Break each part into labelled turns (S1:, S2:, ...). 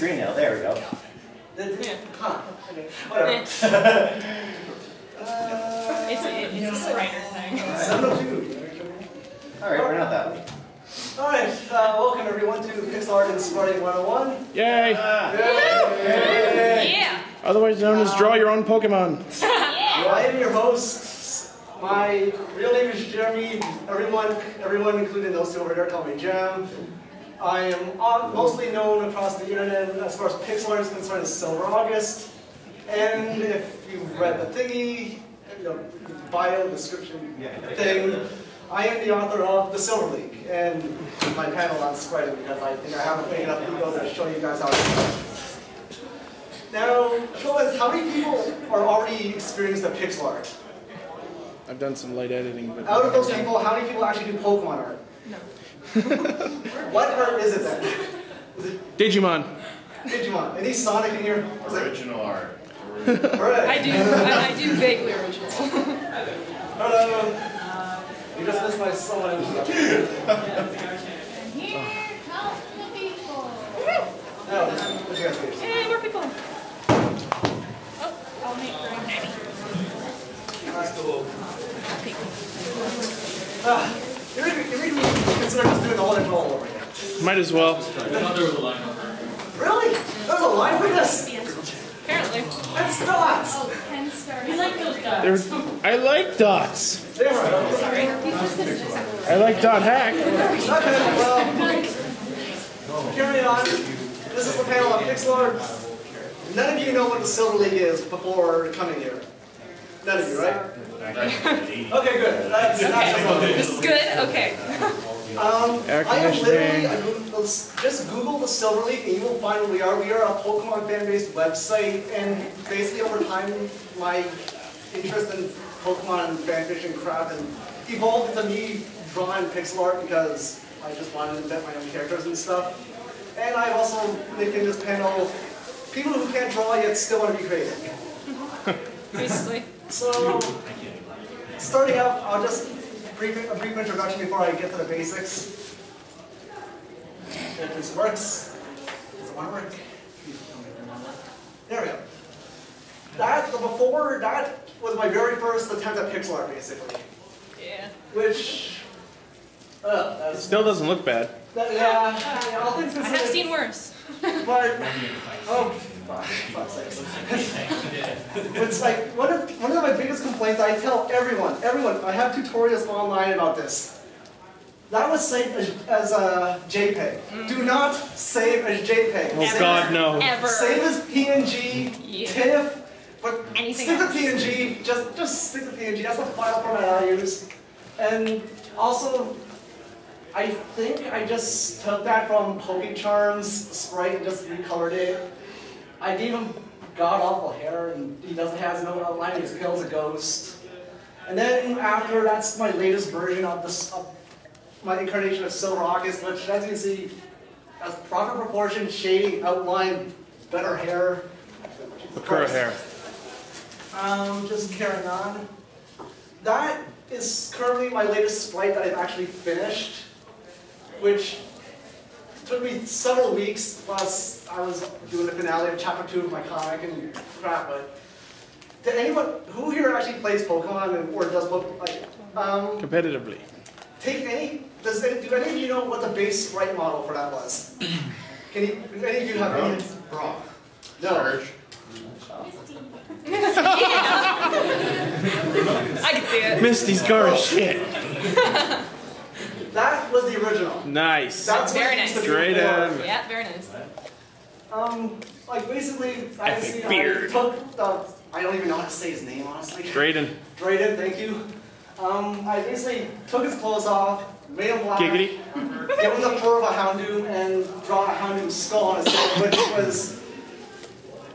S1: screen now. There we go.
S2: Huh. Okay. Whatever.
S3: It's a Spriting thing.
S2: 702.
S1: Alright, we're not that one.
S2: Alright, welcome everyone to Pixel Art and Spriting 101.
S4: Yay!
S2: Yay!
S3: Yeah!
S4: Otherwise known as draw your own Pokemon.
S3: Yeah!
S2: Well, I am your host. My real name is Jeremy. Everyone including those two over here call me Jam. I am mostly known across the internet as far as Pixel Art is concerned as Silver August. And if you've read the thingy, bio description thing, I am the author of The Silver League and my panel on Spriting because I think I have a big enough ego to show you guys how to do it. Now, show us how many people are already experienced at pixel art?
S4: I've done some light editing, but
S2: Out of those people, how many people actually do Pokemon art?
S3: No.
S2: What art is it then? Is it
S4: Digimon.
S2: Digimon? Any Sonic in here?
S5: Original art.
S2: Right.
S3: I do vaguely original.
S2: Hello. You just missed my someone else.
S6: Here come the people.
S2: Oh, what you guys do?
S3: Hey, more people. Oh, I'll make green daddy.
S2: You consider just doing the whole intro all over again.
S4: Might as well.
S5: I thought there was a line over.
S2: Really? There's a line for this?
S3: Apparently.
S2: That's dots.
S6: Oh, 10 stars. You like those dots?
S4: I like dots.
S2: There we go.
S3: Sorry.
S4: I like dot hack.
S2: Okay, well, carry on. This is the panel on pixel art. None of you know what the Silver League is before coming here. None of you, right? Okay, good. That's
S3: This is good? Okay.
S2: Just Google the Silver League and you will find what we are. We are a Pokemon fan-based website, and basically over time, my interest in Pokemon and fanfiction and crap and evolved into me drawing pixel art because I just wanted to invent my own characters and stuff. And I've also nicknamed this panel people who can't draw yet still want to be creative.
S3: Basically.
S2: So, starting out, I'll just a brief introduction before I get to the basics. If this works, does it want to work? There we go. That was my very first attempt at pixel art, basically.
S3: Yeah.
S2: Which,
S4: It still doesn't look bad.
S2: yeah, all things
S3: I
S2: considered.
S3: have seen worse.
S2: But, oh, fuck's sakes. It's like, one of my biggest complaints, I tell everyone, I have tutorials online about this. That was saved as a JPEG. Do not save as JPEG.
S4: Oh God, no.
S3: Ever.
S2: Save as PNG,
S3: Yeah.
S2: TIFF, but
S3: Anything
S2: stick to
S3: else.
S2: PNG, just stick to PNG, that's the file format I use. And also, I think I just took that from PokeCharm's sprite and just recolored it. I gave him god-awful hair, and he doesn't have no outline, he's pale as a ghost. And then after, that's my latest version of this, my incarnation of Silver August, which, as you can see, has proper proportion, shading, outline, better hair.
S4: Sakura hair.
S2: Just carrying on. That is currently my latest sprite that I've actually finished, which took me several weeks, plus I was doing the finale of chapter 2 of my comic and crap, but to anyone, who here actually plays Pokemon or does Pokemon,
S4: Competitively.
S2: do any of you know what the base sprite model for that was? Do any of you have any?
S5: Brock.
S2: No.
S5: Surge.
S3: I can see it.
S4: Misty's car is shit.
S2: That was the original.
S4: Nice.
S2: That's what
S3: Very
S2: it used to
S3: nice.
S2: be
S4: Straight
S2: before.
S4: in.
S3: Yeah, very nice.
S2: Like basically, I
S4: Epic
S2: see.
S4: beard.
S2: I took the. I don't even know how to say his name honestly.
S4: Drayden.
S2: Drayden, thank you. I basically took his clothes off, made him black,
S4: Giggity.
S2: gave him the fur of a Houndoom, and draw a Houndoom skull on his head, which was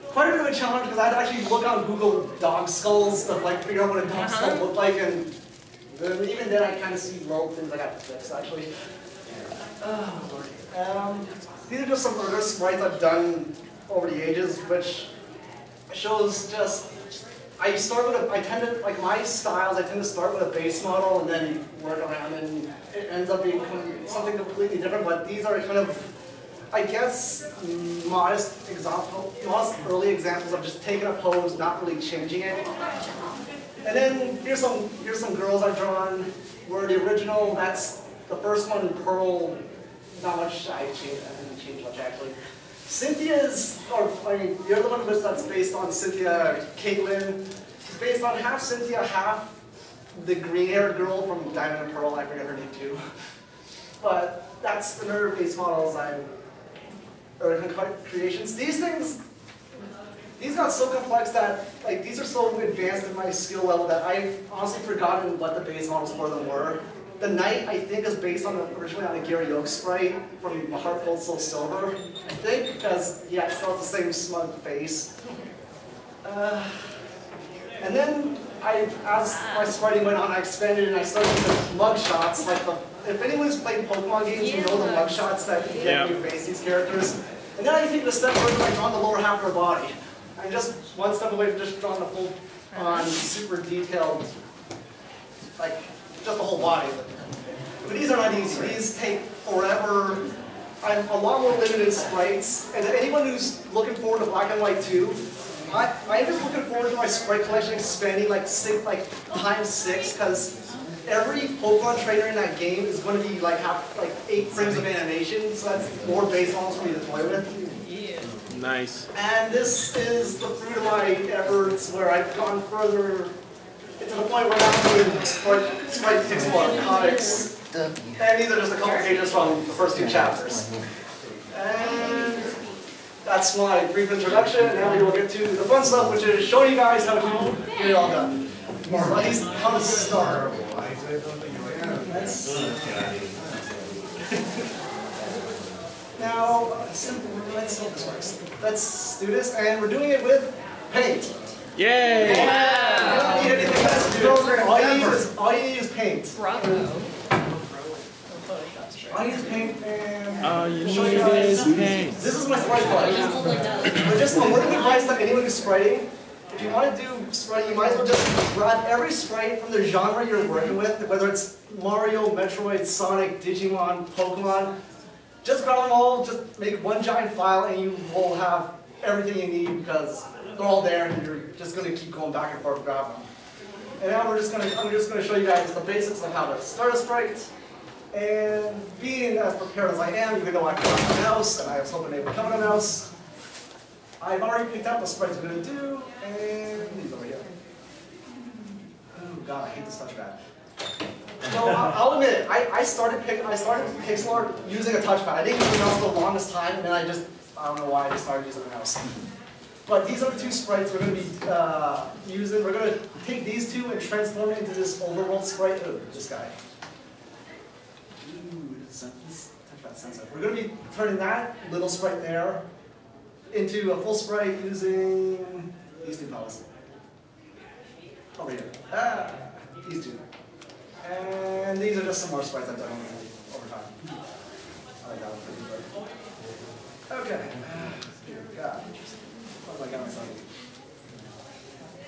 S2: quite a bit of a challenge because I had to actually look on Google dog skulls to like figure out what a dog skull looked like, and even then I kind of see little things I got to fix actually. Oh Lord. These are just some other sprites I've done over the ages, which shows just. I tend to, like my styles, I tend to start with a base model and then work around, and it ends up being something completely different, but these are kind of I guess, modest early examples of just taking a pose, not really changing it. And then here's some girls I've drawn. Where the original, that's the first one, Pearl. Not much I didn't change much actually. Cynthia's, the other one that's based on Cynthia, Caitlin, is based on half Cynthia, half the green-haired girl from Diamond and Pearl. I forget her name too. But that's the nerd base models creations. These things, these got so complex that, like, these are so advanced in my skill level that I've honestly forgotten what the base models for them were. The Knight, I think, is based on originally on a Gary Oak sprite from A Heart Gold Soul Silver, I think, because he still has the same smug face. And then, as my spriting went on, I expanded and I started with mug shots. Like if anyone's played Pokemon games, you know the mug shots that you get when you face these characters. And then I take the step further by drawing the lower half of their body. I'm just one step away from just drawing the full-on, super detailed, like, just the whole body. But these are not easy. These take forever. I'm a lot more limited in sprites. And anyone who's looking forward to Black and White 2, I'm just looking forward to my sprite collection expanding like times 6, because every Pokemon trainer in that game is going to be have 8 frames of animation, so that's more base models for me to toy with.
S4: Nice.
S2: And this is the fruit of my efforts where I've gone further to the point where I'm doing sprite pixel art comics. And these are just a couple pages from the first 2 chapters. And that's my brief introduction. Now we will get to the fun stuff, which is showing you guys how to get it all done. Or at least how to start. Now, let's hope this works. Let's do this, and we're doing it with paint.
S4: Yay!
S2: You don't need anything else to do. All you need is paint.
S3: Bravo.
S2: All you need is paint, and
S4: All you need is paint.
S2: this is my sprite collection. But just a word of advice to anyone who's spriting: if you want to do spriting, you might as well just grab every sprite from the genre you're working with, whether it's Mario, Metroid, Sonic, Digimon, Pokemon. Just grab them all, just make one giant file, and you will have everything you need because they're all there, and you're just going to keep going back and forth grabbing them. And now I'm just going to show you guys the basics of how to start a sprite. And being as prepared as I am, even though I forgot my mouse, and I was hoping they would come on a mouse, I've already picked out the sprites I'm going to do, and these over here. Oh god, I hate this touchpad. So I'll admit it, I started pixel art using a touchpad. I didn't use the mouse for the longest time, and then I don't know why I just started using the mouse. But these are the 2 sprites we're going to be using. We're going to take these 2 and transform it into this overworld sprite. Oh, this guy. Ooh, this touchpad sensitive. We're going to be turning that little sprite there into a full sprite using these 2 fellas. Over here. These 2. And these are just some more sprites I've done over time. I like that one pretty good. Okay. Dear God. What have I got myself?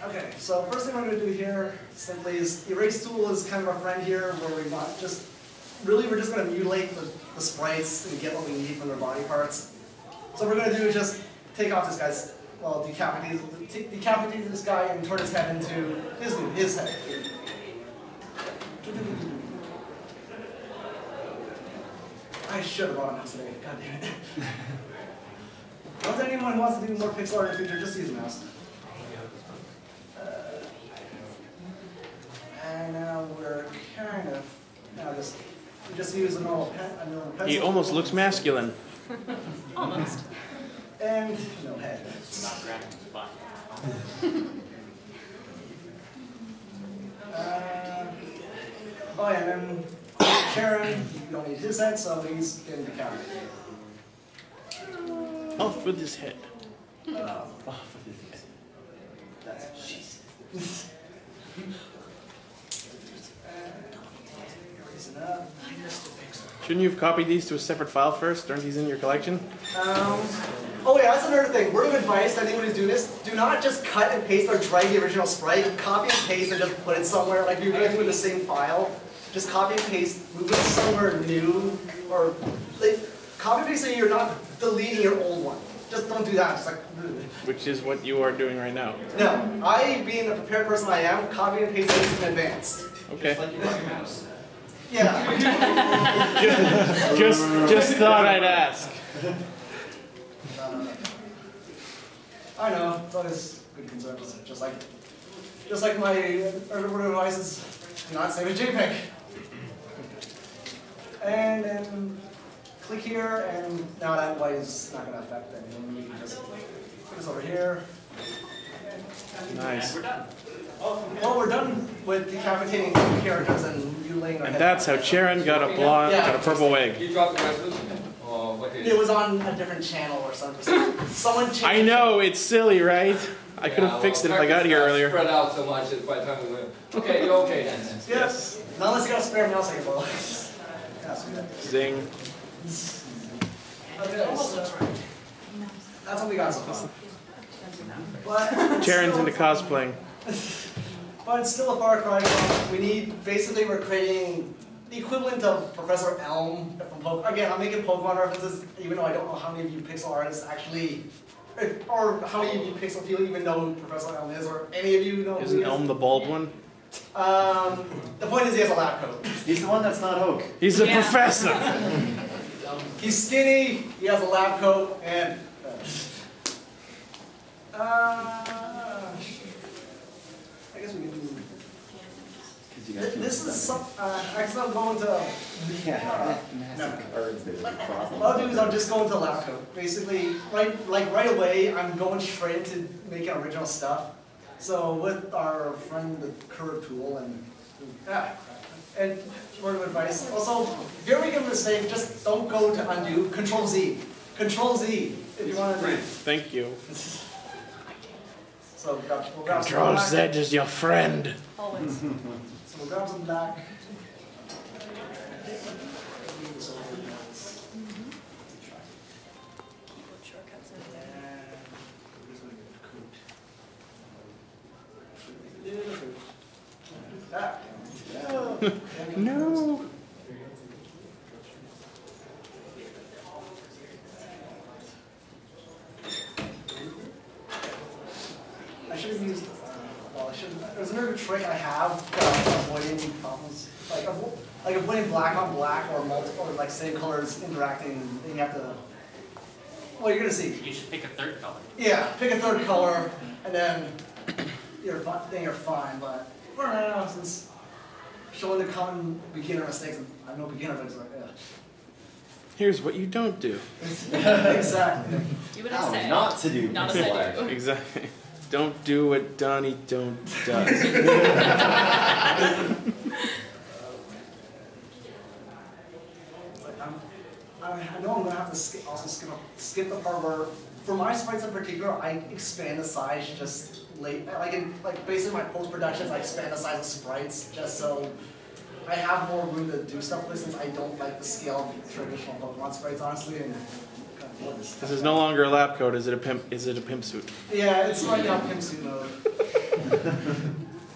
S2: Okay, so first thing we're going to do here simply is erase tool is kind of our friend here, where we're not just really we're just going to mutilate the sprites and get what we need from their body parts. So what we're going to do is just take off this guy's, well, decapitate this guy and turn his head into his head. I should have brought a mouse today. God damn it. Once anyone who wants to do more pixel art in the future, just use a mouse. And now we're kind of we just use a normal pencil.
S4: He almost looks masculine.
S3: Almost.
S2: And no head.
S5: Not grabbing the spot.
S2: Oh yeah, and then Sharon, you don't need his head, so he's getting decapitated.
S4: Off with his head.
S2: Off with his head. That's Jesus. Erase it up.
S4: Shouldn't you have copied these to a separate file first? Aren't these in your collection?
S2: Oh yeah, that's another thing. Word of advice to anyone who's doing this: do not just cut and paste or drag the original sprite. Copy and paste and just put it somewhere. Like you're going to do in the same file. Just copy and paste, move it somewhere new, or like, copy paste so you're not deleting your old one. Just don't do that. Just like,
S4: Which is what you are doing right now.
S2: no, I, being the prepared person I am, copy and paste things in advance.
S4: Okay.
S5: Like you run your mouse.
S2: Yeah.
S4: Just thought I'd ask.
S2: No. I know, it's always good concern. Just like my earlier devices do not save a JPEG. And then click here, and now that way is not going to affect anything. We can just put this over here.
S4: Nice.
S5: We're done.
S2: Well, we're done with decapitating characters and mutilating our
S4: And
S2: heads.
S4: that's how Charon got a got a purple egg.
S5: You dropped the resolution? Oh, what did
S2: It was on a different channel or something. Someone changed.
S4: I know, it's silly, right? I could have fixed it if I got here earlier.
S5: Spread out so much that by the time we went. Okay, you're okay then.
S2: Yes. Not unless you got a spare mouse, I can borrow.
S4: Zing.
S2: Okay, so that's what we got so far. But
S4: Charon's into cosplaying.
S2: But it's still a far cry from. We need, basically, we're creating the equivalent of Professor Elm from Pokemon. Again, I'm making Pokemon references, even though I don't know how many of you pixel artists actually, or how many of you pixel people even know who Professor Elm is, or any of you know who
S4: Isn't
S2: he is.
S4: Elm the bald one?
S2: The point is he has a lab coat.
S1: He's the one that's not Oak.
S4: He's a
S6: Yeah.
S4: professor.
S2: He's skinny, he has a lab coat, and I guess we can do. This is some. Actually, I'm going to.
S1: Yeah, massive cards that are across.
S2: What I'll do is I'm just going to lab coat. Basically, right away, I'm going straight into making original stuff. So with our friend the curve tool and word of advice. Also, if you're making a mistake, just don't go to undo. Control Z. Control Z if you want to do.
S4: Thank you.
S2: So we'll grab some
S4: Control
S2: black.
S4: Z is your friend.
S6: Always.
S2: So we'll grab some black.
S4: No.
S2: I should have used, well, I should. There's another trick I have for avoiding problems, like avoiding black on black or multiple, or like same colors interacting. Then you have to. Well, you're gonna see.
S7: You should pick a third color.
S2: Yeah, pick a third color, and then you're fine. But for now, since showing the common beginner mistakes, I'm no beginner, but it's like, yeah.
S4: Here's what you don't do.
S2: Exactly.
S6: Do what I
S1: How
S6: say.
S1: not to do
S6: Not
S1: pixel
S6: as I
S1: art.
S6: do.
S4: Exactly. Don't do what Donnie don't does.
S2: I know I'm gonna have to skip the part where, for my sprites in particular, I expand the size just like basically my post productions, I expand the size of sprites just so I have more room to do stuff with, since I don't like the scale of traditional Pokemon sprites, honestly. And
S4: This is no longer a lab coat. Is it a pimp? Is it a pimp suit?
S2: yeah, it's right now pimp suit mode.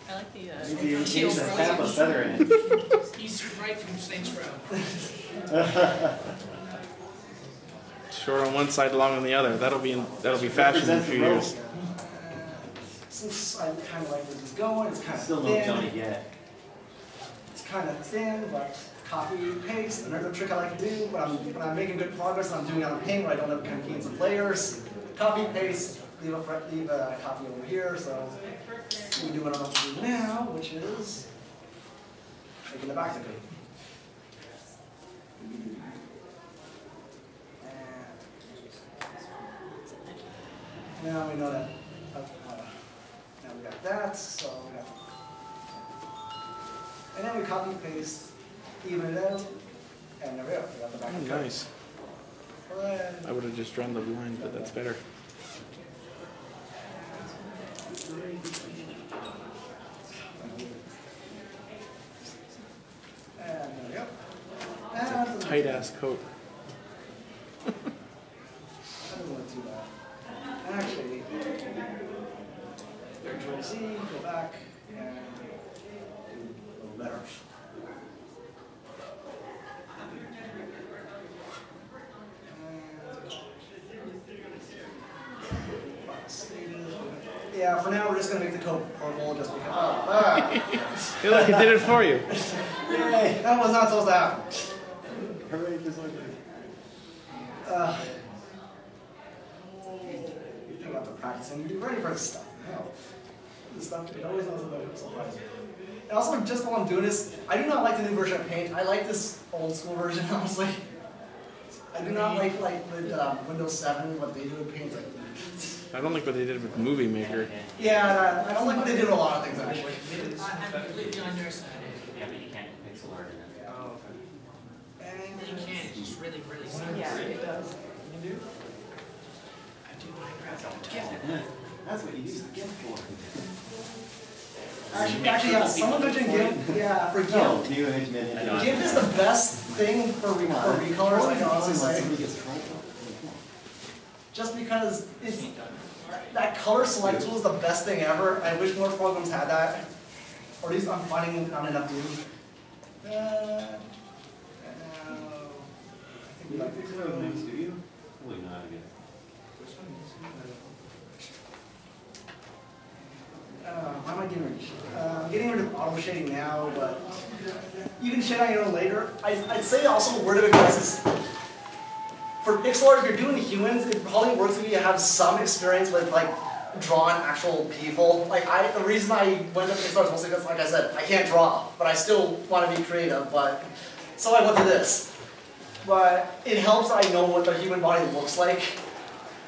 S6: I like the
S1: Maybe you
S6: teal
S1: change the
S6: rose.
S1: half a feather in it.
S3: He's right from Saints Row.
S4: Short on one side, long on the other. That'll be fashion in a few years.
S2: Since I kind of like where this is going, it's kind of
S1: Still no
S2: thin.
S1: Johnny yet.
S2: It's kind of thin, but copy, paste. Another trick I like to do when I'm making good progress and I'm doing it on paint where I don't have convenience of players. Copy, paste, leave a copy over here. So we do what I'm about to do now, which is making the back to code. And now we know that. Now we got that. So we got. And then we copy paste, even it out, and there we go. We got the back of the code.
S4: Nice.
S2: Hooray.
S4: I would have just drawn the line, but that's better.
S2: And there we go.
S4: It's
S2: And
S4: a tight ass coat.
S2: that doesn't look too bad. Actually, Control Z, go back, and do a little better. Yeah, for now we're just gonna make the coat purple just because.
S4: He did it for you.
S2: Yay! That was not supposed to happen.
S1: Hooray for Zoidberg.
S2: You have to practice and be ready for this stuff. No. This stuff, it always knows about it. Surprise. And also, just while I'm doing this, I do not like the new version of Paint. I like this old school version, honestly. I do not like with Windows 7, what they do with Paint.
S4: I don't like what they did with Movie Maker.
S2: Yeah, I don't like what they did with a lot of things, actually.
S7: I'm completely on your side.
S8: Yeah, but you can't pixel art in it.
S2: Oh, okay.
S7: You can't. It's just really, really simple.
S6: Yeah, it does.
S7: I do Minecraft.
S1: That's what you use the GIF for.
S2: Actually, yeah, someone mentioned GIF. Yeah, for GIF.
S1: No, new image menu.
S2: GIF is the best thing for recolors, I can honestly say.
S1: Somebody gets trolled.
S2: Just because it's that color select tool is the best thing ever. I wish more programs had that. Or at least I'm finding not enough do. I think we like
S1: Fix it out next to you? Probably not, I guess.
S2: Why am I getting rid of getting rid of auto shading now, but you can shade on your own later. I'd say also a word of advice is for pixel art, if you're doing humans, it probably works if you have some experience with like drawing actual people. Like the reason I went to pixel art is mostly because, like I said, I can't draw, but I still want to be creative. But so I went to this. But it helps that I know what the human body looks like.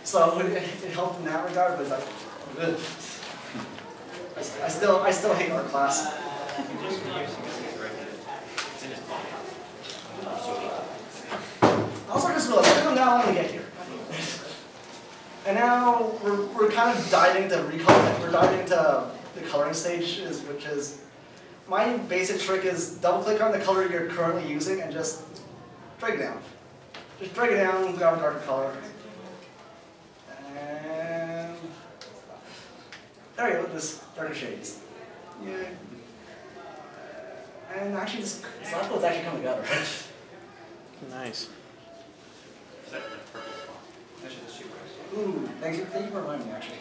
S2: So it helped in that regard. But it's like, good. I still hate art class. Also, I just realized, look how now I want to get here. And now we're kind of diving into recoloring. We're diving into the coloring stages, which is my basic trick is double click on the color you're currently using and just drag it down. Just drag it down, grab a darker color. And there you go, just darker shades. Yeah. And actually, it's not what's actually coming together.
S4: Nice.
S2: Ooh, thank you for reminding me, actually.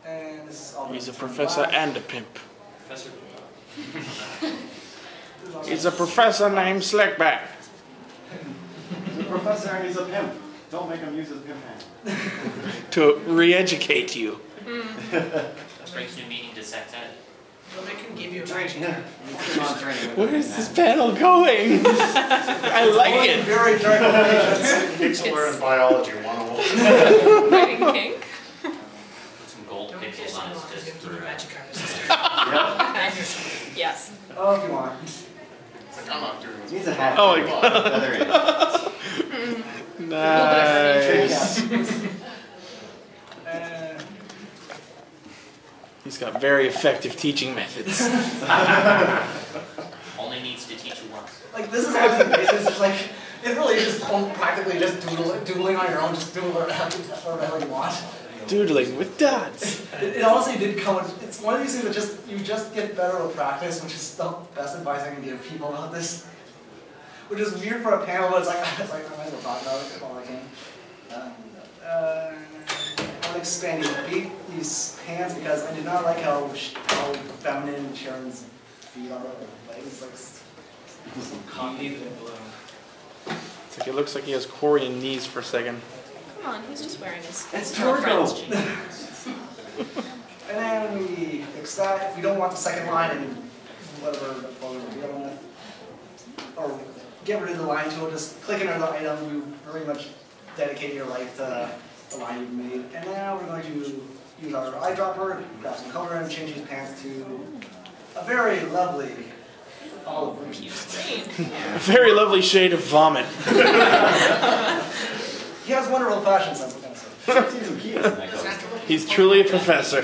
S2: And this is all.
S4: He's a professor and a pimp.
S8: Professor.
S4: He's a professor named Slickback.
S1: He's a professor and he's a pimp. Don't make him use his pimp hand.
S4: To re-educate you.
S8: That brings new meaning to sex ed.
S7: Well, they can give you a training.
S1: Yeah.
S4: Where is this panel going? I like it.
S2: Very dark locations.
S9: Pixel art and biology 101.
S6: Writing kink.
S8: Put some gold
S7: Don't
S8: pixels on his
S7: give
S8: disc
S7: you
S8: for
S7: magic cards.
S6: Yes.
S2: Oh, if you want.
S9: It's like, I'm not doing this.
S1: He needs a hat.
S4: Oh my
S1: God.
S4: Nice. He's got very effective teaching methods.
S8: only needs to teach you once.
S2: Like, this is always the basis. It's like, it really is just practically just doodling on your own, just doodle whatever the hell you want.
S4: Doodling with dots.
S2: It honestly did come with, it's one of these things that you just get better with practice, which is the best advice I can give people about this. Which is weird for a panel, but it's like I might as well talk about it while I can. I'm expanding these pants because I did not like how feminine Sharon's feet are, or legs, like some cocky.
S4: It's like it looks like he has Korean knees for a second.
S6: Come on, he's just wearing his
S1: It's
S6: girlfriend's
S1: Torgo.
S6: jeans.
S2: And then we fix that. If we don't want the second line and whatever the color we're dealing with, or get rid of the line tool, just click another item, you very much dedicate your life to the line you've made. And now we're going to use our eyedropper, grab some color, and change these pants to a very lovely olive green.
S6: Green.
S4: A very lovely shade of vomit.
S2: He has wonderful fashion sense, I'm gonna say.
S1: I've seen some kids in that color.
S4: He's truly a professor.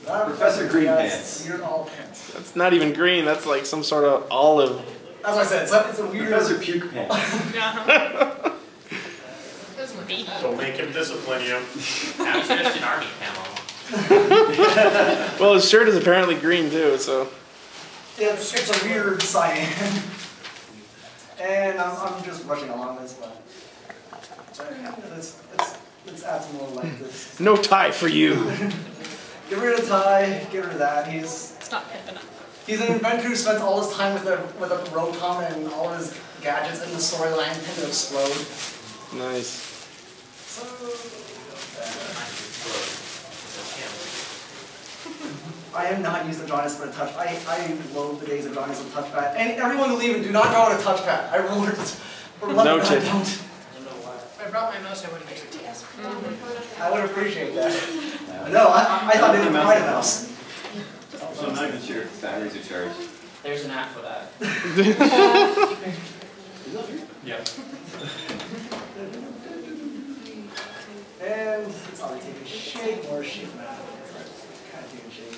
S1: Professor Green Pants.
S2: Weird olive pants.
S4: That's not even green, that's like some sort of olive.
S2: As I said, it's a weird.
S1: Professor Puke Pants.
S9: Don't make him discipline you.
S8: Now he's just an army camo.
S4: Well, his shirt is apparently green too, so.
S2: It's a weird cyan. And I'm just rushing along this, but Let's add some more like this.
S4: No tie for you.
S2: Get rid of the tie, get rid of that.
S6: It's not hip enough.
S2: He's an inventor who spends all his time with a Rotom, and all his gadgets in the storyline tend to explode.
S4: Nice.
S2: So, I am not used to drawing this with a touch. I loathe the days of drawing this with a touchpad. And everyone who leave, do not draw with a touchpad. I rolled it for one
S4: Noted.
S2: I don't.
S7: If I brought my mouse, I would have used it.
S2: I would appreciate that. No, I thought they didn't write a mouse.
S1: So I'm not even sure if batteries are charged.
S8: There's an app for that. Yep.
S2: And it's already taking shape, more shape now. Kind of taking shape.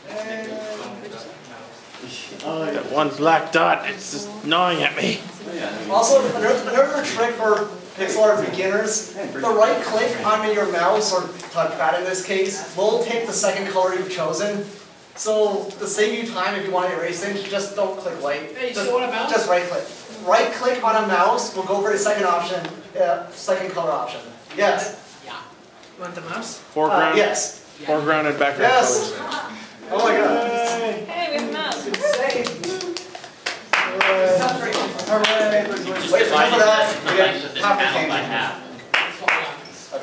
S2: And
S4: That one black dot, it's just gnawing at me.
S2: also, another trick for pixel art beginners, the right click on your mouse, or touchpad in this case, will take the second color you've chosen. So to save you time, if you want to erase things, just don't click white.
S7: Hey, you still want a mouse?
S2: Just right click. Right click on a mouse will go for the second option, second color option. Yes.
S7: Yeah. You want the mouse?
S4: Foreground,
S2: Yes.
S4: foreground and background
S2: Yes.
S4: colors.
S2: Oh my god.
S6: Hey, we have a mouse.
S2: Save. Hooray.
S8: Just
S2: Wait for
S8: divided
S2: that.
S8: the
S2: We
S8: length of
S2: have
S8: this
S2: half the
S8: panel by
S2: candy.
S8: half.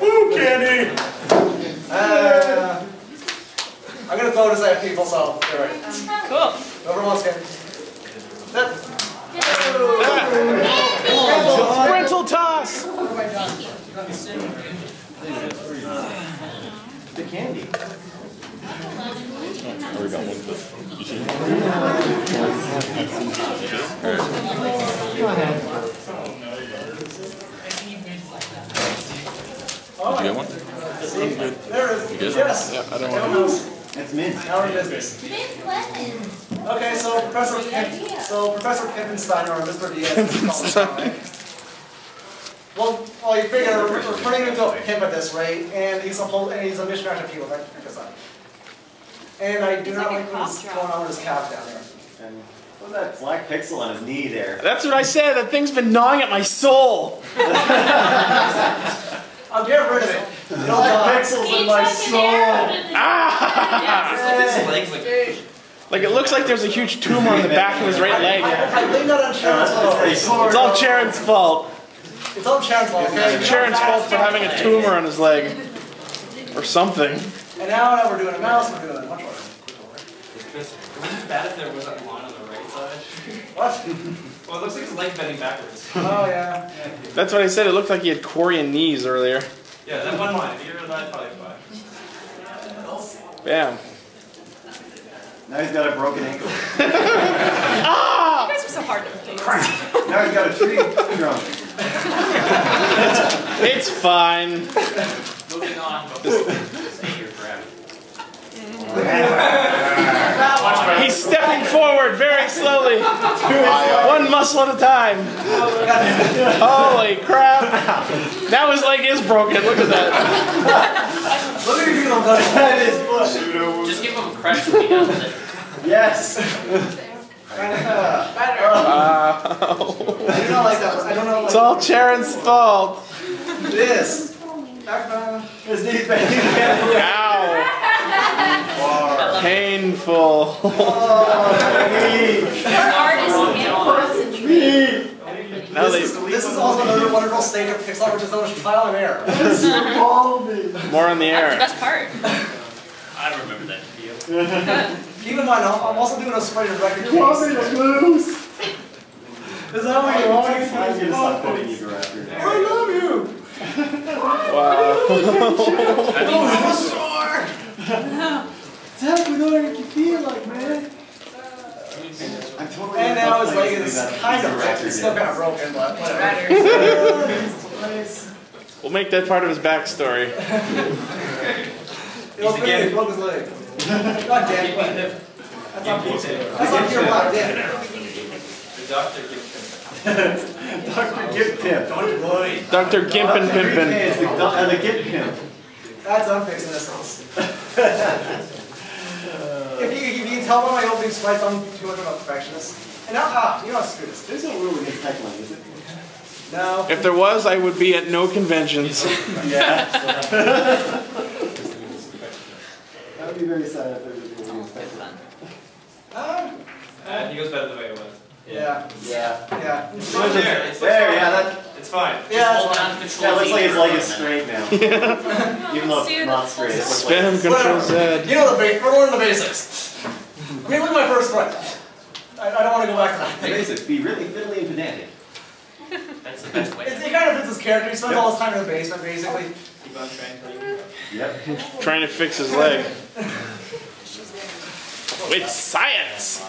S9: Woo, candy!
S2: I'm gonna throw this at people, so they're right.
S6: Cool.
S2: Whoever wants candy.
S4: Rental toss!
S7: What have I done?
S1: The candy.
S2: Oh,
S4: Did you get one?
S2: there it is. Yes.
S4: Yeah, I don't
S2: Everyone
S4: want
S2: knows.
S1: That's mint.
S2: Our business. Okay, so Professor Pippenstein, or Mr. Diaz, is called him, right? Well, you figure we're turning him into a pimp at this rate, and he's a mishmash of people. Like and I do not like what's going on with his cap down there.
S1: And what's that black pixel on his knee there?
S4: That's what I said, that thing's been gnawing at my soul.
S2: I'll get rid of it.
S1: Black pixels in my soul.
S4: Ah! Like it looks like there's a huge tumor on the back of his right leg.
S2: I blame that on Sharon's fault.
S4: It's all Charon's fault.
S2: It's all Sharon's fault, okay?
S4: It's Charon's fault for having a tumor on his leg. Or something.
S2: And now we're doing a mouse, we're doing a much harder.
S10: Chris, it would be bad if there was that line on the right side.
S2: What?
S10: Well, it looks like his leg bending backwards.
S2: Oh, yeah.
S4: That's what I said, it looked like he had Korean knees earlier.
S10: Yeah, that one line. If you get rid of that, probably fine.
S4: Bam.
S1: Now he's got a broken ankle.
S4: Ah!
S6: You guys are so hard to please.
S1: Now he's got a tree trunk.
S4: It's fine.
S8: Moving on. Stay here forever.
S4: He's stepping forward very slowly. One muscle at a time. Holy crap. Now his leg is broken. Look at that.
S2: Look at you doing that is bush.
S8: Just give him a crush when he does it.
S1: Yes.
S2: Better.
S4: Wow.
S2: I do not like that. I don't know.
S4: It's all Charon's fault.
S2: This.
S1: His knee's bending.
S4: Ow. Painful. Now
S2: This is also another wonderful stage of Pixar, which is known as trial and error.
S4: More on the
S6: That's the
S4: air.
S6: best part.
S8: I remember that video.
S2: Keep in mind, I'm also doing a Spriting record case.
S1: lose.
S2: Is that what you want?
S1: I'm gonna stop quoting you after now.
S2: I love you.
S4: Wow.
S2: I'm sore. Zach, we know what you feel like, man.
S1: I'm totally
S2: And now his leg
S1: replacing
S2: is
S1: that
S2: kind of
S1: piece
S2: broken. It's still
S1: record
S2: kind of broken, but whatever.
S4: We'll make that part of his backstory.
S2: It was really, he broke his leg. God damn it. That's not pure black, damn it.
S10: The doctor gives him.
S1: Dr. Gip Pimp.
S10: Don't worry.
S4: Dr. Gimpin Pimpin.
S1: It's the Gip Pimp.
S2: That's unfixed innocence. If you can tell by my opening sprites, I'm too much of a perfectionist. And now, you know how to screw this.
S1: There's no rule against heckling, is it?
S2: No.
S4: If there was, I would be at no conventions.
S1: Yeah. That would be very sad if there was a movie inspector.
S10: He goes better the way it was.
S2: Yeah.
S1: Yeah.
S2: Yeah.
S10: It's not there. It's
S1: There, yeah, that.
S10: It's fine.
S2: Yeah,
S8: Hold
S2: that's
S8: down
S2: fine.
S8: Control
S1: Yeah, it looks like his leg is
S8: Z.
S1: straight now. Even though it's not straight. It looks like
S4: Spam Control Z.
S2: You know we're learning the basics. I mean, look at my first fight. I don't want to go back to that.
S1: the basics. Be really fiddly and pedantic.
S8: That's the best way.
S2: It kind of fits his character. He spends all his time in the basement, basically.
S10: Keep on trying to.
S1: Yep.
S4: Trying to fix his leg. With science!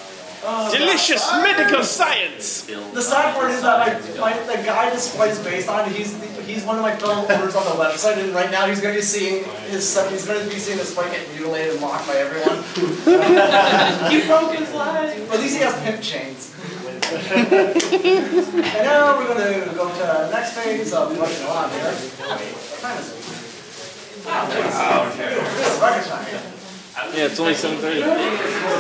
S4: Delicious medical science!
S2: The sad part is that the guy this fight is based on, he's one of my fellow owners on the website, and right now he's going to be seeing his fight get mutilated and mocked by everyone.
S10: You broke his leg.
S2: At least he has pimp chains. And now we're going to go to the next phase of what's going on here. What time is it? This is record time.
S4: Yeah, it's only 7:30.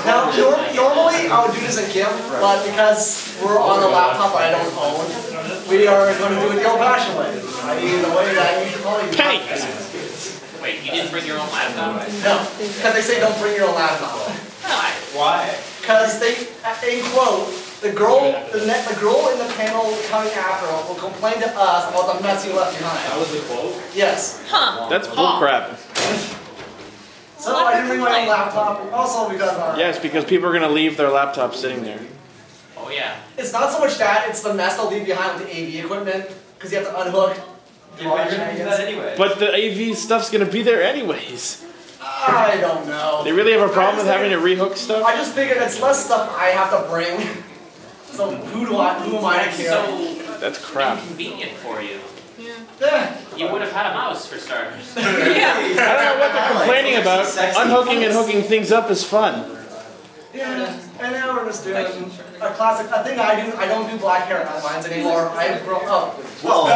S2: Now, normally I would do this in GIMP, but because we're on a laptop I don't own, we are going to do it the old-fashioned way. I.e. the way that you should probably do
S4: Paint!
S2: it.
S8: Wait, you didn't bring your own laptop?
S2: No, because they say don't bring your own laptop.
S8: Why?
S10: Why?
S2: Because they, in quote, the girl in the panel coming after will complain to us about the mess you left behind.
S10: That was the quote?
S2: Yes.
S6: Huh.
S4: That's bullcrap.
S2: So I didn't bring my own laptop, also because
S4: Yes, because people are going to leave their laptops sitting there.
S8: Oh yeah.
S2: it's not so much that, it's the mess they'll leave behind with the AV equipment, because you have to unhook.
S10: You're gonna do that anyway.
S4: But the AV stuff's going to be there anyways.
S2: I don't know.
S4: They really have a problem with having to rehook stuff?
S2: I just figured it's less stuff I have to bring. So who am I to care?
S8: So
S4: That's crap.
S8: inconvenient for you.
S2: Yeah.
S8: You would have had a mouse for starters.
S6: Yeah.
S4: I don't know what they're complaining about. Unhooking and hooking things up is fun.
S2: Yeah. And now we're just doing a classic. A thing I do. I don't do black hair outlines anymore. I grow up.
S1: Well,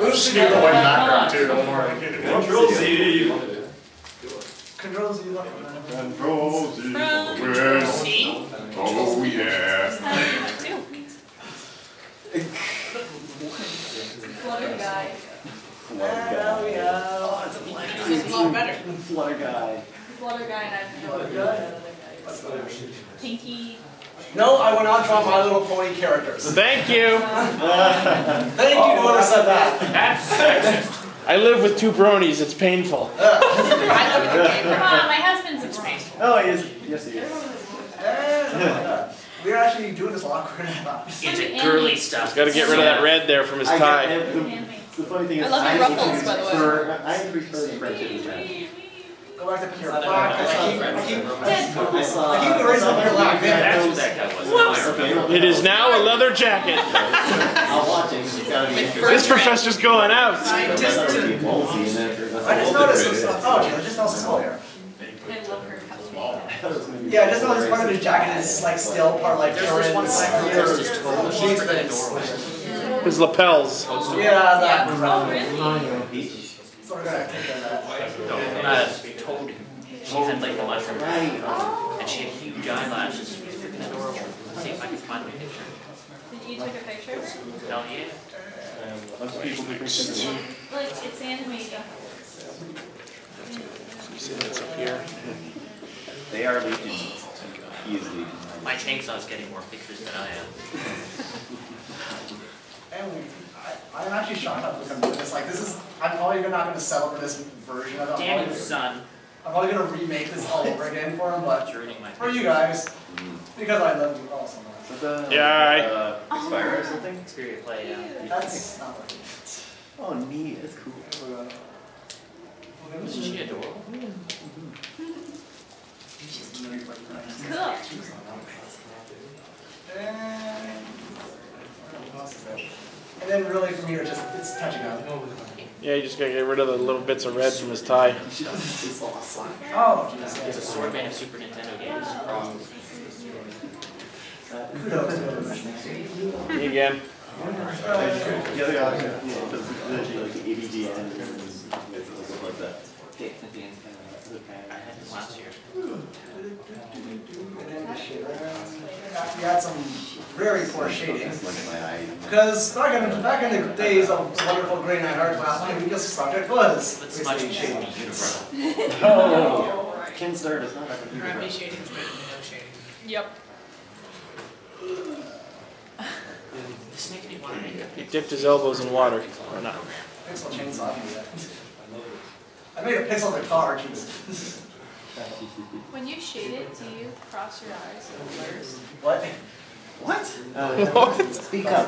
S2: Oops.
S6: background
S9: too, don't worry.
S10: Control Z.
S2: Control Z.
S1: Control Z.
S8: See?
S9: Oh yeah.
S6: Flutter guy.
S1: Flutter
S2: Yeah.
S6: It's a lot better.
S1: Flutter guy.
S6: Flutter guy and I know
S2: Good.
S6: Pinky.
S2: No, I went on to draw My Little Pony characters.
S4: Thank you.
S2: Thank you, whoever said that.
S8: That's sexist.
S4: I live with two bronies. It's painful.
S6: I love the game. Come on, my husband's a brain.
S1: Oh, he is. Yes, he is.
S2: We're actually doing this a lot quicker than I thought.
S8: Into girly stuff.
S4: Got to get rid of that red there from his tie.
S1: The funny thing is,
S6: I love your ruffles, by the way.
S1: I prefer the friendship in French.
S2: Go back to pure black. I keep
S1: I saw.
S2: erasing the pure black.
S8: That's what that guy was.
S4: It is now a leather jacket.
S1: I'll watch him. He's gotta be.
S4: This professor's going out.
S2: I just noticed some stuff. Oh, I just noticed this whole here.
S6: I love her costume.
S2: Yeah, I just noticed part of his jacket is like still part like current jeans things.
S4: His lapels.
S2: Yeah, that.
S6: Oh, really?
S2: So we're gonna take that.
S8: Told him. She had like a mushroom. And she had huge eyelashes. She was freaking adorable. Let's see if I can find a picture.
S6: Did you take a picture?
S8: Hell yeah.
S1: Most people think it's
S6: Like, it's animated.
S4: See, that's up here.
S1: They are legion. He is legion.
S8: My chainsaw's getting more pictures than I am.
S2: And I'm actually shocked at looking at this. Like, this is. I'm probably not going to settle for this version of it.
S8: Damn you, son.
S2: I'm probably going to remake this all over again for him, but
S8: It's ruining my
S2: for you guys, because I love you all so much.
S1: Is that the
S4: Yeah,
S1: Expire or something?
S8: Xperia Play, yeah.
S2: That's not what it is.
S1: Oh, neat. That's cool.
S8: Isn't she adorable?
S6: Cool.
S2: And then really from here, it's touching up.
S4: Yeah, you just gotta get rid of the little bits of red from his tie.
S2: Oh,
S8: It's a sword made of Super Nintendo games.
S2: kudos to him.
S4: Me again.
S1: The other option, literally like the ABG and stuff like that.
S8: I had this last year.
S2: You had some very poor shading.
S1: Just look at my eye.
S2: Because back in the days of wonderful grade 9 art class, my biggest subject was
S8: But smudging
S2: basically
S8: should be
S2: shading.
S8: universal.
S1: Oh, Kinsler does not have a
S7: Primary
S1: computer.
S7: shading is better than no shading.
S6: Yep.
S8: This makes me want to make a
S4: He dipped his elbows in water, or not?
S2: Pixel chainsaw. I made a pixel in the car, Jesus.
S6: When you shade it, do you cross your eyes and blurs?
S2: What?
S1: What? Speak up.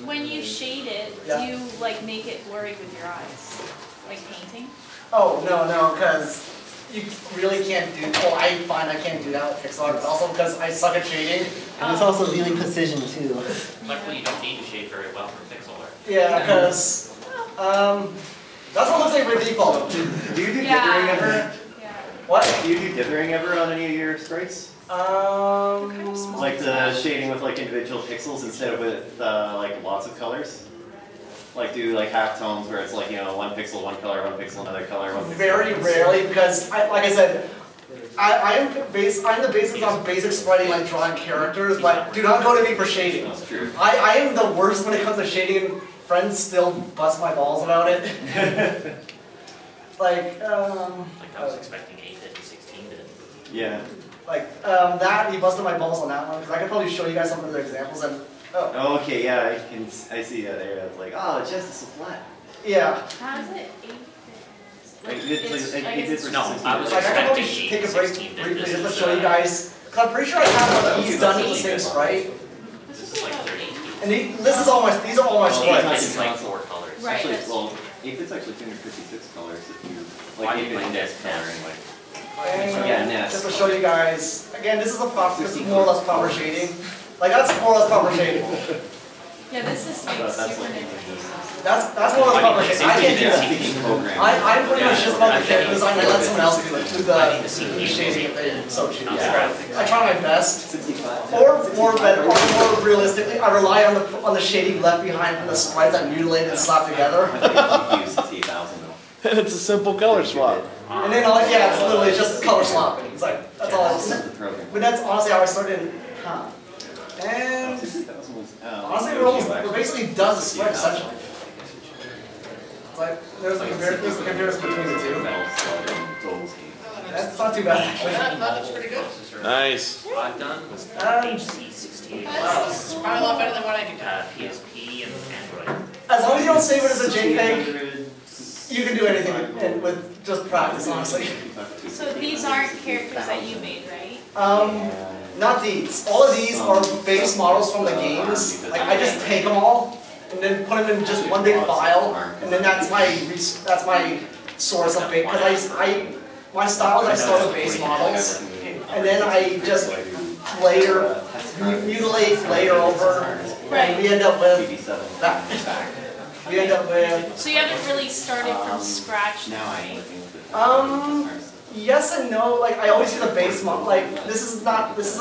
S6: When you shade it,
S2: Yeah.
S6: do you like make it blurry with your eyes? Like painting?
S2: Oh, no, because you really can't do, I find I can't do that with pixel art, but also because I suck at shading.
S11: And it's also really precision too.
S8: Luckily, you don't need to shade very well for pixel art.
S2: Yeah, because, that's what looks like by default.
S1: Do you do
S6: Yeah.
S1: dithering ever?
S6: Yeah.
S2: What?
S1: Do you do dithering ever on any of your sprites? Like the shading with like individual pixels instead of with like lots of colors? Like do like half tones where it's like, you know, one pixel, one color, one pixel, another color, one pixel.
S2: Very rarely, because like I said, I'm the basis on basic spriting, like drawing characters, but do not go to me for shading.
S1: That's true.
S2: I am the worst when it comes to shading, and friends still bust my balls about it. Like,
S8: Like I was expecting 8-bit and 16-bit.
S1: Yeah.
S2: That, he busted my balls on that one, because I could probably show you guys some other examples, and,
S1: Oh, okay, yeah, I see that there. It's like, oh, it's just so flat.
S2: yeah.
S6: How is it 8 bits?
S8: No, I was
S2: Like, I could probably
S8: expecting
S2: take a
S8: 8
S2: break
S8: 16-bit.
S2: briefly
S8: This
S2: just to
S8: is,
S2: show you guys, because I'm pretty sure I have these done with the same sprite,
S8: This is like 30.
S2: and these are all my sprites.
S8: It's like 4 colors.
S6: Right.
S1: Actually,
S6: that's-
S1: well, 8-bit's actually 256 colors if you,
S8: Why
S1: like
S8: do you
S1: 8-bit
S8: like
S1: index
S8: this?
S1: color anyway.
S2: And
S1: Yeah, Nest.
S2: just to show you guys, again, this is more or less proper shading. Like, that's more or less proper shading.
S6: Yeah, this is like
S1: That's
S6: super
S1: like-
S6: nitpicky.
S2: That's more or less proper shading. I can't do that. I'm pretty much just about the character design, I let someone else do the shading if they so choose. I try my best.
S1: 65.
S2: Or more realistically, I rely on the shading left behind from the sprites that mutilated and slapped together.
S1: I think you use 60,000 though.
S4: And it's a simple color swap.
S2: And then yeah, it's literally just color swapping. It's like, that's all I
S1: This is
S2: do.
S1: the program.
S2: But that's honestly how I started, And
S1: 60,000 was,
S2: honestly, we're basically done the sprite essentially. It's like, there's a comparison between the two. That's not too bad actually.
S7: That looks pretty good.
S4: Nice.
S8: I've done was
S2: Um,
S8: HC68.
S7: It's probably a lot better than what I do.
S8: PSP and Android.
S2: As long as you don't save it as a JPEG, you can do anything with just practice, honestly.
S6: So these aren't characters that you made, right?
S2: Not these. All of these are base models from the games. Like, I just take them all and then put them in just one big file, and then that's my source of base. Because my style is I start with base models, and then I just mutilate, layer over, and we end up with that. We end up with.
S6: So you haven't really started from scratch,
S1: Now I'm
S6: right?
S1: working with it.
S2: Yes and no. Like, I always do the base model. Like, this is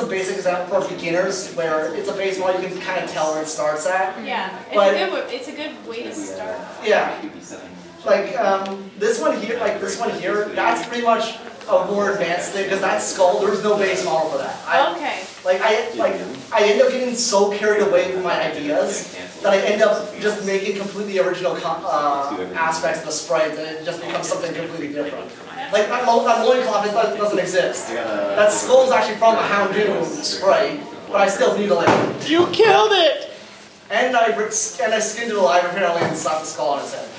S2: a basic example for beginners where it's a base model you can kind of tell where it starts at.
S6: Yeah,
S2: But-
S6: it's a good way to start.
S2: Yeah. Like, this one here, that's pretty much a more advanced thing because that skull, there's no base model for that.
S6: Okay.
S2: I end up getting so carried away with my ideas that I end up just making completely original aspects of the sprite, and it just becomes something completely different. Like, that loincloth doesn't exist. That skull is actually from a Houndoom sprite, but I still mutilate it.
S4: You killed it!
S2: And I skinned it alive apparently and slapped the skull on his head.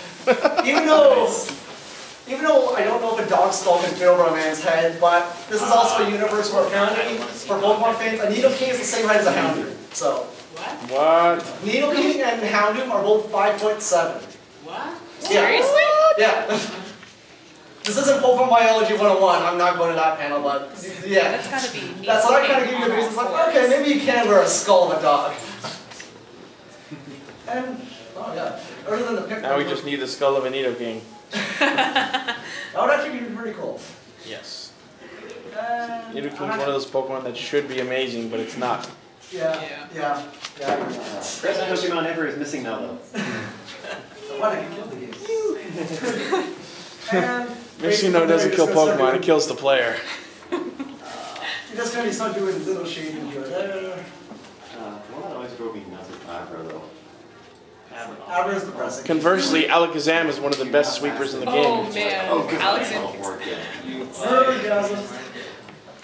S2: Even though I don't know if a dog skull can fit over a man's head, but this is also a universe where apparently, for Pokemon fans, a Nidoking is the same height as a Houndoom. So,
S4: What?
S2: Nidoking and Houndoom are both 5'7".
S7: What?
S6: Seriously?
S2: Yeah. This isn't Pokemon Biology 101, I'm not going to that panel, but yeah.
S6: That's gotta be neat.
S2: That's what I kind of give you the reason. It's like, okay, maybe you can wear a skull of a dog. And, oh yeah, other than the picture.
S4: Now we just need the skull of a Nidoking.
S2: That would actually be pretty cool.
S4: Yes.
S2: I'm
S4: Nidoking's
S2: not-
S4: one of those Pokemon that should be amazing, but it's not.
S2: Yeah.
S1: Best Pokemon ever is missing now though.
S2: Why did you kill the game? And
S4: Mishino doesn't kill Pokemon, it kills the player.
S2: You just gotta start doing little shading here.
S1: Well,
S2: Aber is depressing.
S4: Conversely, Alakazam is one of the best sweepers in the game.
S3: Oh man, Alexander.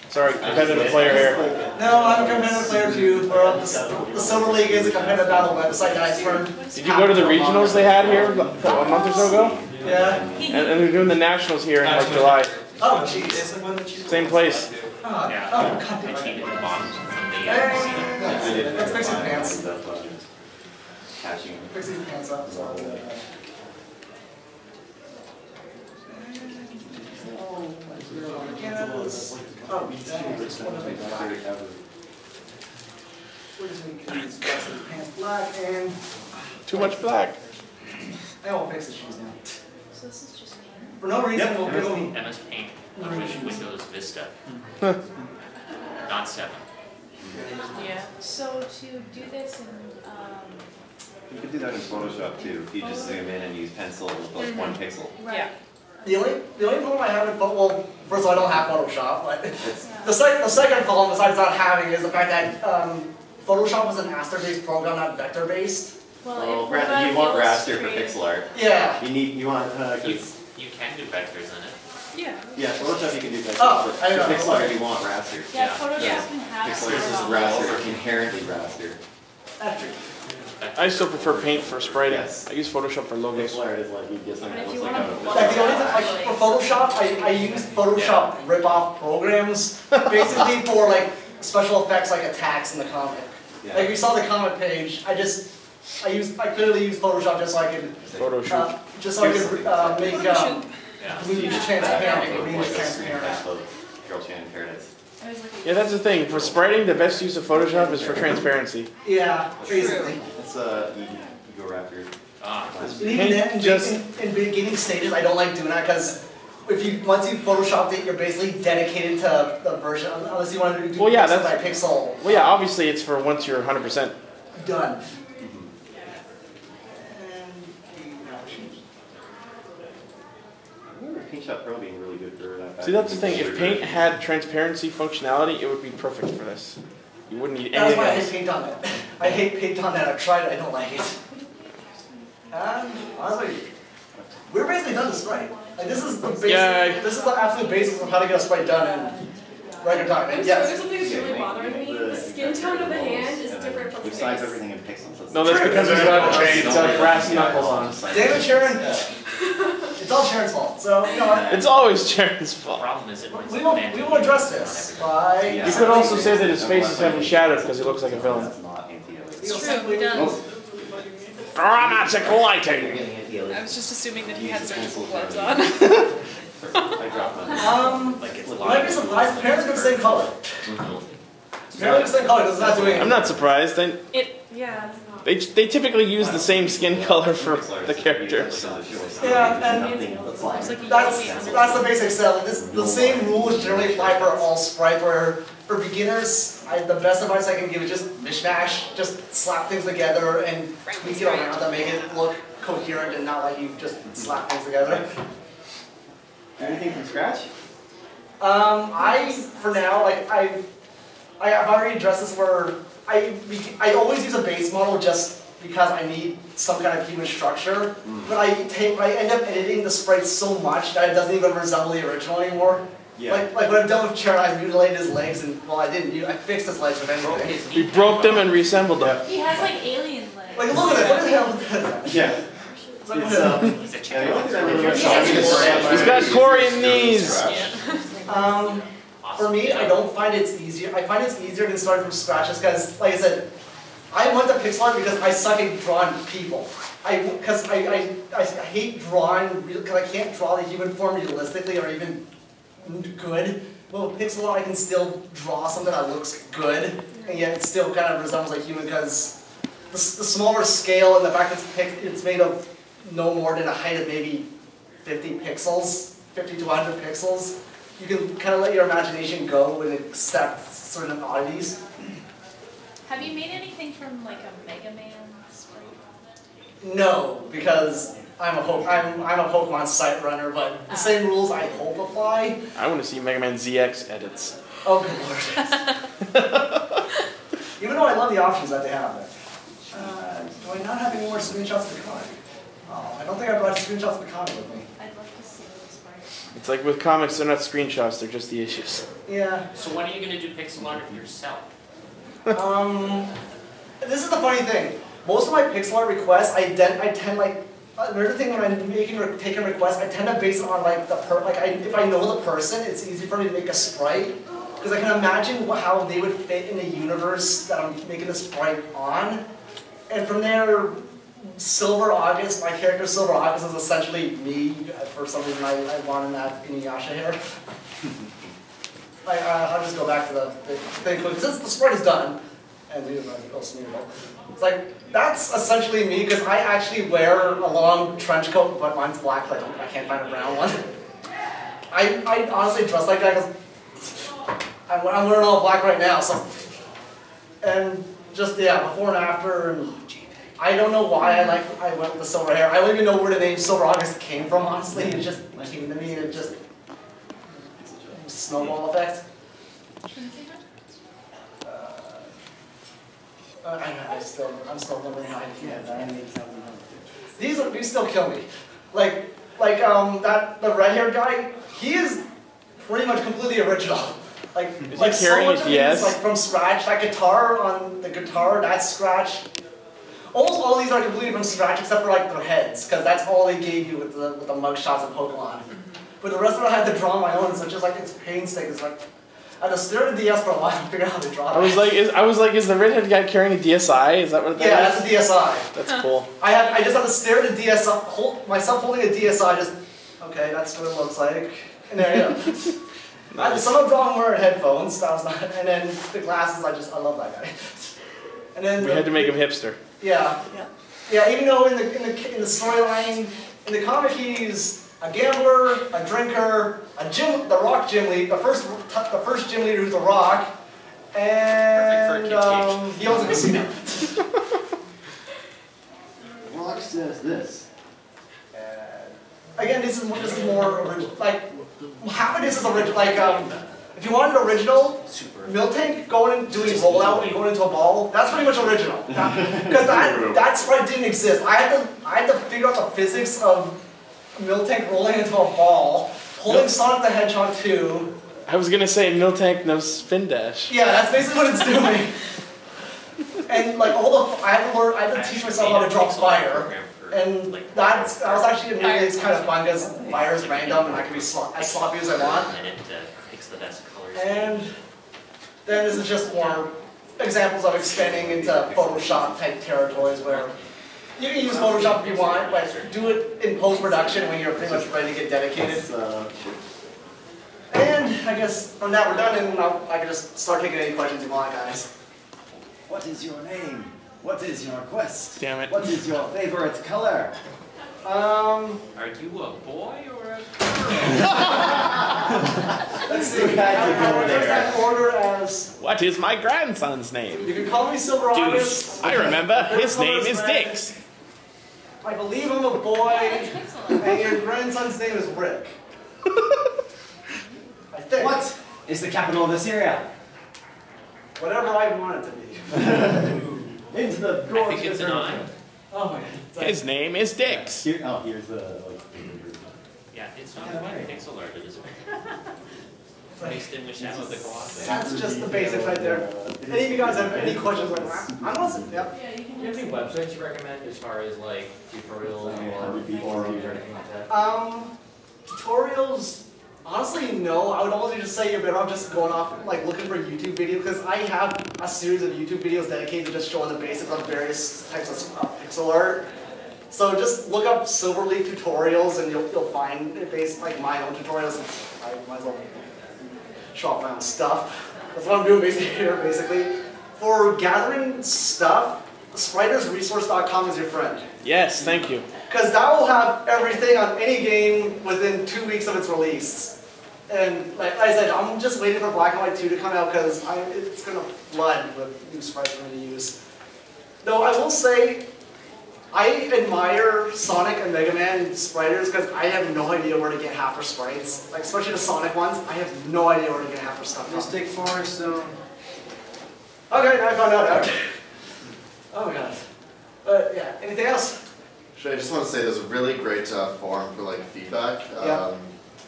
S4: Sorry, competitive player here.
S2: No, I'm a competitive player too. The Silver League is a competitive battle website that I turned.
S4: Did you go to the regionals they had here a month or so ago?
S2: Yeah.
S4: And they're doing the nationals here in like July.
S2: Oh, jeez.
S4: Same place.
S2: Oh, God damn it. Let's fix your pants. Fix your pants up. Oh, we're just making these pants black and
S4: Too much black.
S2: I won't fix the shoes now.
S6: So this is just paint.
S2: For no reason, we'll give me.
S8: MS Paint on Windows Vista. Not 7.
S6: Yeah. So to do this in
S1: You could do that in Photoshop too. If you just zoom in and use pencil with like 1 pixel.
S6: right.
S2: The only problem I have with well, first of all, I don't have Photoshop, but the second problem besides not having is the fact that Photoshop is an raster-based program, not vector-based.
S6: Well,
S1: You want raster for pixel art.
S2: Yeah.
S1: You want
S8: You can do vectors in it.
S6: Yeah.
S1: yeah, Photoshop you can do vectors.
S2: Oh,
S1: but
S2: I know.
S1: for pixel art you want raster.
S6: Yeah, Photoshop can have
S1: Pixel art is raster, inherently raster.
S2: That's true.
S4: I still prefer Paint for spriting.
S1: Yes.
S4: I use Photoshop for logos.
S1: Pixel art is like you get something that
S6: But if
S1: looks
S6: you
S1: like
S6: want
S1: a
S6: to
S2: Like the only thing, like for Photoshop, I use Photoshop rip-off programs, basically for like special effects like attacks in the comic.
S1: Yeah.
S2: Like we saw the comic page, I clearly use Photoshop just so I could,
S4: Photoshop.
S2: just so I could make movies transparent, movies transparent.
S1: Girl Shannon Paradise.
S4: Yeah, that's the thing. For spriting, the best use of Photoshop is for transparency.
S2: Yeah, basically.
S1: That's Ego Raptor.
S2: And even then, in beginning stages, I don't like doing that because once you photoshopped it, you're basically dedicated to the version unless you want to do pixel by pixel.
S4: Well, yeah, obviously it's for once you're 100%.
S2: Done.
S1: Paint Shop Pro being really good for that.
S4: See, that's the thing. If Paint had transparency functionality, it would be perfect for this. You wouldn't need
S2: That's
S4: anything
S2: why I hate
S4: else.
S2: Paint on it. I hate Paint on that. I've tried it. I don't like it. And honestly, we're basically done the sprite. Like this is the basic. This is the absolute basics of how to get a sprite done in record time. And
S3: There's
S2: yes.
S3: something that's really bothering me. The skin tone of the hand is different from the
S1: Which size
S3: face.
S1: everything in pixels.
S4: No, that's because he's got brass knuckles on.
S2: Damn it, Sharon. It's all Sharon's fault. So, you know what?
S4: It's always Sharon's
S8: The
S4: fault.
S8: problem is it
S2: We will address this by.
S4: You could also say that his face is heavily shadowed because he looks like a villain.
S1: That's not anti-aliasing.
S6: It's true, it does.
S4: Dramatic lighting!
S3: I was just assuming that he had surgical gloves on.
S1: I dropped mine.
S2: Might be surprised. Apparently it's the same color. Apparently it's the same color. It's not doing
S4: I'm not surprised.
S3: Yeah.
S4: They typically use the same skin color for the characters.
S2: Yeah, and that's the basic set. The same rules generally apply for all sprites. Where for beginners, the best advice I can give is just mishmash. Just slap things together and tweak it around to make it look coherent and not like you just slap things together.
S1: Anything from scratch?
S2: For now, like I've already addressed this where I always use a base model just because I need some kind of human structure, but I end up editing the sprites so much that it doesn't even resemble the original anymore.
S1: Yeah.
S2: Like when I'm done with Charon, I mutilated his legs, and well, I fixed his legs with anything.
S4: We broke them and reassembled them.
S6: He has like alien legs.
S2: Like look at it, what the hell is that?
S1: Yeah.
S2: It's like,
S8: He's a chicken.
S4: He's got Korean knees.
S2: For me, I don't find it's easier. I find it's easier than starting from scratch just because, like I said, I went to pixel art because I suck at drawing people. I hate drawing because I can't draw the human form realistically or even good. Well, with pixel art I can still draw something that looks good, and yet it still kind of resembles a human because the smaller scale and the fact that it's made of no more than a height of maybe 50 pixels, 50 to 100 pixels. You can kind of let your imagination go and accept certain oddities.
S6: Have you made anything from like a Mega Man sprite?
S2: No, because I'm a Pokemon site runner, but the same rules I hope apply.
S4: I want to see Mega Man ZX edits.
S2: Oh good lord. Even though I love the options that they have there. Do I not have any more screenshots of the comic? Oh, I don't think I brought screenshots of the comic with me.
S6: I'd love to see those sprites.
S4: It's like with comics, they're not screenshots, they're just the issues.
S2: Yeah.
S8: So when are you going to do pixel art of yourself?
S2: This is the funny thing. Most of my pixel art requests, I tend like, another thing when I'm taking requests, I tend to base it on like if I know the person, it's easy for me to make a sprite. Because I can imagine how they would fit in the universe that I'm making the sprite on. And from there, Silver August, my character Silver August is essentially me. For some reason, I want him to have Inuyasha hair. I'll just go back to the thing quick. Since the sprite is done, and it's like, that's essentially me, because I actually wear a long trench coat, but mine's black, like I can't find a brown one. I honestly dress like that because I'm wearing all black right now, so. And just, yeah, before and after, and I don't know why I went with the silver hair. I don't even know where the name Silver August came from, honestly. It just came to me, and it just, snowball effect. I'm still wondering how I can These still kill me. Like the red-haired guy, he is pretty much completely original. Like so much of it is like from scratch. That guitar on the guitar, that's scratch. Almost all these are completely from scratch except for like their heads, because that's all they gave you with the mugshots of Pokemon. But the rest of it I had to draw my own, so it's just like it's painstaking. It's like I had to stare at the DS for a while to figure out how to draw it.
S4: I was like, is the redhead guy carrying a DSi? Is that what that is?
S2: Yeah, that's a DSi.
S4: That's cool.
S2: I just have to stare at the DSi, myself holding a DSi, just, okay, that's what it looks like. And there you go. Nice. Some of them wearing headphones, that was not, and then the glasses, I love that guy. And then
S4: we had to make him hipster.
S2: Yeah. Yeah, even though in the storyline, in the comic he's a gambler, a drinker, the Rock gym lead, the first gym leader who's the Rock, and he owns a casino.
S1: Rock says this.
S2: Again, this is more original. Like half of this is original. Like if you wanted original, Miltank going and doing rollout and going into a ball, that's pretty much original. Because that sprite didn't exist. I had to figure out the physics of Miltank rolling into a ball, holding Sonic the Hedgehog 2.
S4: I was gonna say Miltank no spin dash.
S2: Yeah, that's basically what it's doing. And like I had to teach myself how to drop fire. And that was actually admittedly it's kind of fun because fire is random and I can be as sloppy as I want.
S8: And it picks the best colors.
S2: And then this is just more examples of expanding into Photoshop type territories where you can use Photoshop if you want, but do it in post-production when you're pretty much ready to get dedicated. And I guess from that we're done, and I can just start taking any questions you want, guys.
S1: What is your name? What is your quest?
S4: Damn it.
S1: What is your favorite color?
S8: Are you a boy or a girl?
S2: Let's see. I order as.
S4: What is my grandson's name?
S2: You can call me Silver August.
S4: I remember. His name is Dix.
S2: I believe I'm a boy, and your grandson's name is Rick. I think.
S1: What is the capital of this area?
S2: Whatever I want it to be.
S1: Into the
S8: I
S1: gorgeous.
S8: think it's an I.
S2: Oh my God.
S4: His name is Dix.
S1: Here's the
S8: Yeah, it's not quite pixel art, is it? Mixed in with Shadow of the Colossus.
S2: That's just the basics right there. Any of you guys have any questions? I'm listening. Yep.
S6: Yeah, you can
S5: Do you have any websites you recommend as far as like tutorials or forums or anything like that?
S2: Tutorials. Honestly, no. I would almost just say you're better off just going off like looking for YouTube videos because I have a series of YouTube videos dedicated to just showing the basics of various types of pixel art. So just look up Silverleaf tutorials and you'll find it based like my own tutorials. I might as well show off my own stuff. That's what I'm doing basically. For gathering stuff, spritersresource.com is your friend.
S4: Yes, thank you.
S2: Because that will have everything on any game within 2 weeks of its release. And like I said, I'm just waiting for Black and White 2 to come out because it's going to flood with new sprites I'm going to use. Though I will say, I admire Sonic and Mega Man spriters because I have no idea where to get half their sprites. Like especially the Sonic ones, I have no idea where to get half their stuff from.
S1: Mystic Forest Zone.
S2: Okay, now I found out. Oh my god. Yeah, anything else?
S12: Actually, I just want to say there's a really great forum for like feedback.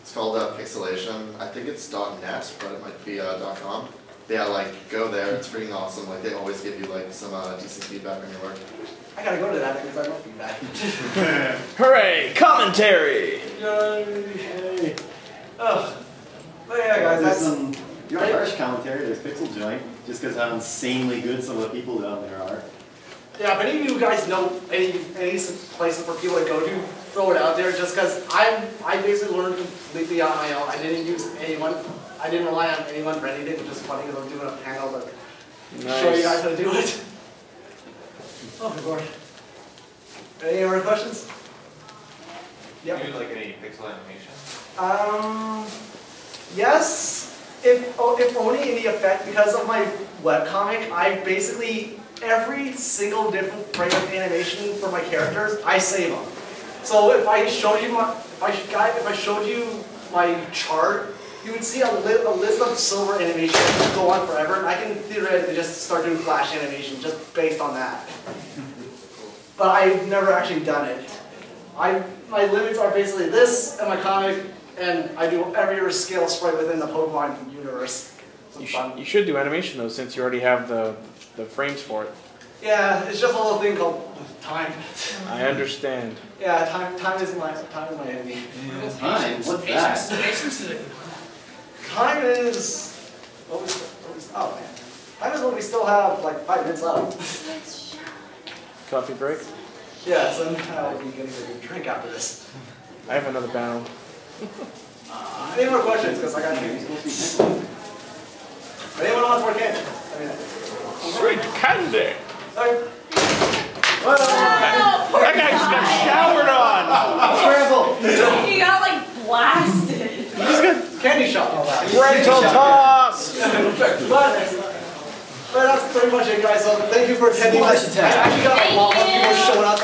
S12: It's called Pixelation. I think it's .net, but it might be .com. Yeah, like go there. It's freaking awesome. Like they always give you like some decent feedback on your work.
S2: I gotta go to that because I love feedback.
S4: Hooray! Commentary!
S2: Yay! Oh. But yeah, guys,
S1: There's
S2: that's
S1: some harsh commentary. There's Pixel Joint, just because how insanely good some of the people down there are.
S2: Yeah, if any of you guys know any places for people to go to, throw it out there. Just because I basically learned completely on my own. I didn't use anyone. I didn't rely on anyone for anything. Which is funny because I'm doing a panel to show you guys how to do it. Oh my lord. Any other questions?
S10: Yeah. Do you like any pixel animation?
S2: Yes. If only in the effect because of my webcomic, I basically every single different frame of animation for my characters, I save them. So if I showed you my chart, you would see a list of silver animations that go on forever, and I can theoretically just start doing flash animation just based on that. But I've never actually done it. My limits are basically this and my comic, and I do every other scale sprite within the Pokemon universe.
S4: You should do animation though, since you already have the frames for it.
S2: Yeah, it's just a little thing called time.
S4: I understand.
S2: Yeah, time is my enemy.
S1: Time? What's that?
S2: Time is oh man. Time is when we still have like 5 minutes left.
S4: Coffee break?
S2: Yeah, so I'll be getting a drink after this.
S4: I have another panel.
S2: Any more questions? Because I got to anyone wants more candy?
S4: Sweet candy!
S2: That
S4: guy just got showered on!
S2: Scramble!
S6: He got like blasted.
S4: He's got
S2: candy shop.
S4: Rental toss!
S2: But that's pretty much it, guys. So thank you for attending. I actually got a lot of people showing up.